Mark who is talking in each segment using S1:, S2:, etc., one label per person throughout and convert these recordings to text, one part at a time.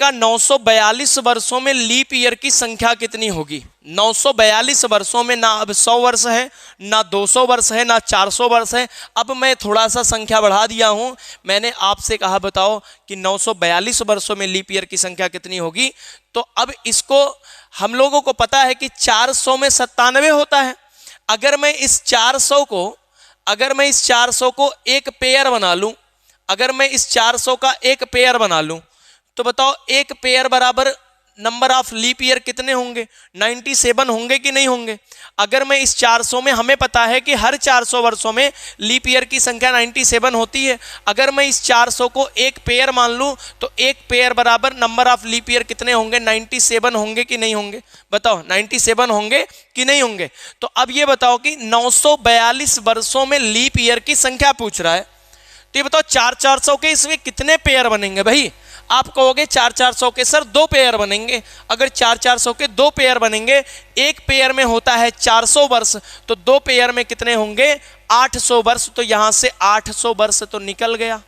S1: बताइएगा 942 वर्षों में लीप ईयर की संख्या कितनी होगी। 942 वर्षों में ना अब 100 वर्ष है, ना 200 वर्ष है, ना 400 वर्ष है। अब मैं थोड़ा सा संख्या बढ़ा दिया हूं। मैंने आपसे कहा बताओ कि 942 वर्षों में लीप ईयर की संख्या कितनी होगी। तो अब इसको हम लोगों को पता है कि 400 में 97 होता है। अगर मैं इस 400 को एक पेयर बना लूं, अगर मैं इस 400 का एक पेयर बना लूं, तो बताओ एक पेयर बराबर नंबर ऑफ लीप ईयर कितने होंगे, 97 होंगे कि नहीं होंगे। अगर मैं इस 400 में, हमें पता है कि हर 400 वर्षों में लीप ईयर की संख्या 97 होती है। अगर मैं इस 400 को एक पेयर मान लूं, तो एक पेयर बराबर नंबर ऑफ लीप ईयर कितने होंगे, 97 होंगे कि नहीं होंगे। बताओ 97 होंगे कि नहीं होंगे। तो अब ये बताओ कि 942 वर्षों में लीप ईयर की संख्या पूछ रहा है, तो ये बताओ 400 के इसमें कितने पेयर बनेंगे। भाई आप कहोगे 400 के सर 2 पेयर बनेंगे। अगर 400 के 2 पेयर बनेंगे, एक पेयर में होता है 400 वर्ष, तो 2 पेयर में कितने होंगे, 800 वर्ष। तो यहां से 800 वर्ष तो निकल गया।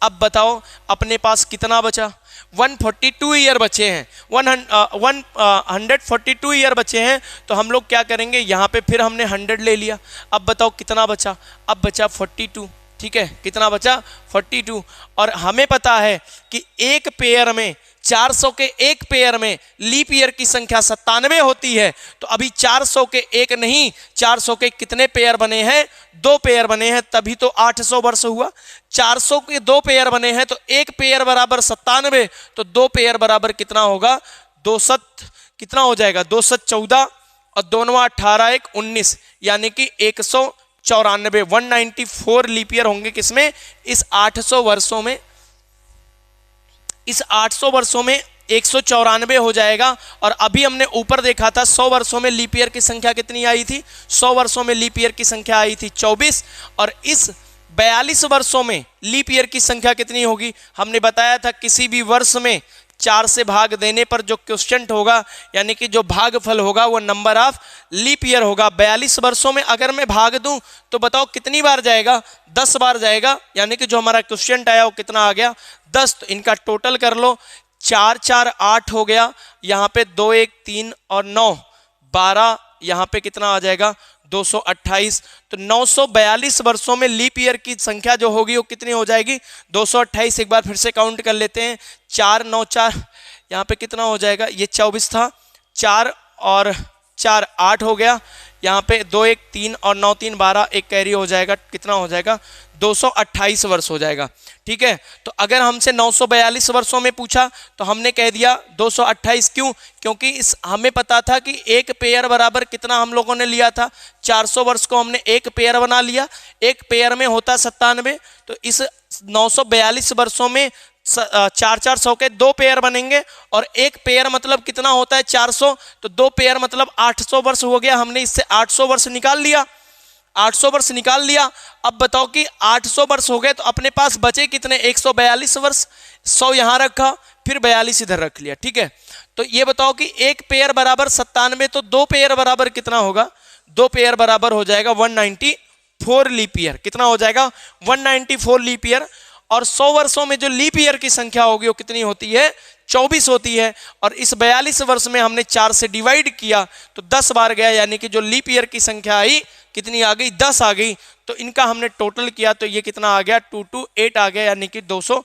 S1: अब बताओ अपने पास कितना बचा, 142 ईयर बचे हैं, 142 ईयर बचे हैं। तो हम लोग क्या करेंगे, यहां पे फिर हमने 100 ले लिया। अब बताओ कितना बचा, अब बचा 42। ठीक है, कितना बचा, 42। और हमें पता है कि एक पेयर में, 400 के एक पेयर में लीप ईयर की संख्या 97 होती है। तो अभी 400 के एक नहीं, 400 के कितने पेयर बने हैं, 2 पेयर बने हैं, तभी तो 800 वर्ष हुआ। 400 के 2 पेयर बने हैं, तो एक पेयर बराबर 97, तो 2 पेयर बराबर कितना होगा, 2 कितना हो जाएगा, 214 और 2 9 18 1 19, यानी कि 194, 194 लीप ईयर होंगे किसमें, इस 800 वर्षों में। इस 800 वर्षों में 194 हो जाएगा। और अभी हमने ऊपर देखा था 100 वर्षों में लीप ईयर की संख्या कितनी आई थी, 100 वर्षों में लीप ईयर की संख्या आई थी 24। और इस 42 वर्षों में लीप ईयर की संख्या कितनी होगी, हमने बताया था किसी भी वर्ष में 4 से भाग देने पर जो क्वोशिएंट होगा, यानी कि जो भागफल होगा, वो नंबर ऑफ लीप ईयर होगा। 42 वर्षों में अगर मैं भाग दूं तो बताओ कितनी बार जाएगा, 10 बार जाएगा। यानी कि जो हमारा क्वोशिएंट आया वो कितना आ गया, 10। तो इनका टोटल कर लो, 4 4 8 हो गया, यहाँ पे 2 1 3 और 9 12, यहाँ पे कितना आ जाएगा, 228। तो 942 वर्षों में लीप ईयर की संख्या जो होगी वो कितनी हो जाएगी, 228। एक बार फिर से काउंट कर लेते हैं, 4 9 4, यहाँ पे कितना हो जाएगा, ये 24 था, 4 और 4 8 हो गया, यहाँ पे 2 1 3 और 9 3 12, एक कैरी हो जाएगा, कितना हो जाएगा, 228 वर्ष हो जाएगा। ठीक है, तो अगर हमसे 942 वर्षों में पूछा तो हमने कह दिया 228। क्यों, क्योंकि इस हमें पता था कि एक पेयर बराबर कितना हम लोगों ने लिया था, 400 वर्ष को हमने एक पेयर बना लिया, एक पेयर में होता 97। तो इस 942 वर्षों में 400 के 2 पेयर बनेंगे, और एक पेयर मतलब कितना होता है, 400। तो 2 पेयर मतलब 800 वर्ष हो गया। हमने इससे 800 वर्ष निकाल लिया, 800 वर्ष निकाल लिया। अब बताओ कि 800 वर्ष हो गए, तो अपने पास बचे कितने, 142 वर्ष। 100 यहां रखा, फिर 42 इधर रख लिया। ठीक है, तो ये बताओ कि एक पेयर बराबर 97, तो 2 पेयर बराबर कितना होगा, 2 पेयर बराबर हो जाएगा 194 लीप ईयर। कितना हो जाएगा, 194 लीप ईयर। और 100 वर्षों में जो लीप ईयर की संख्या होगी वो कितनी होती है, 24 होती है। और इस 42 वर्ष में हमने 4 से डिवाइड किया तो 10 बार गया, यानी कि जो लीप ईयर की संख्या आई कितनी आ गई, 10 आ गई। तो इनका हमने टोटल किया तो ये कितना आ गया, 228 आ गया, यानी कि 200।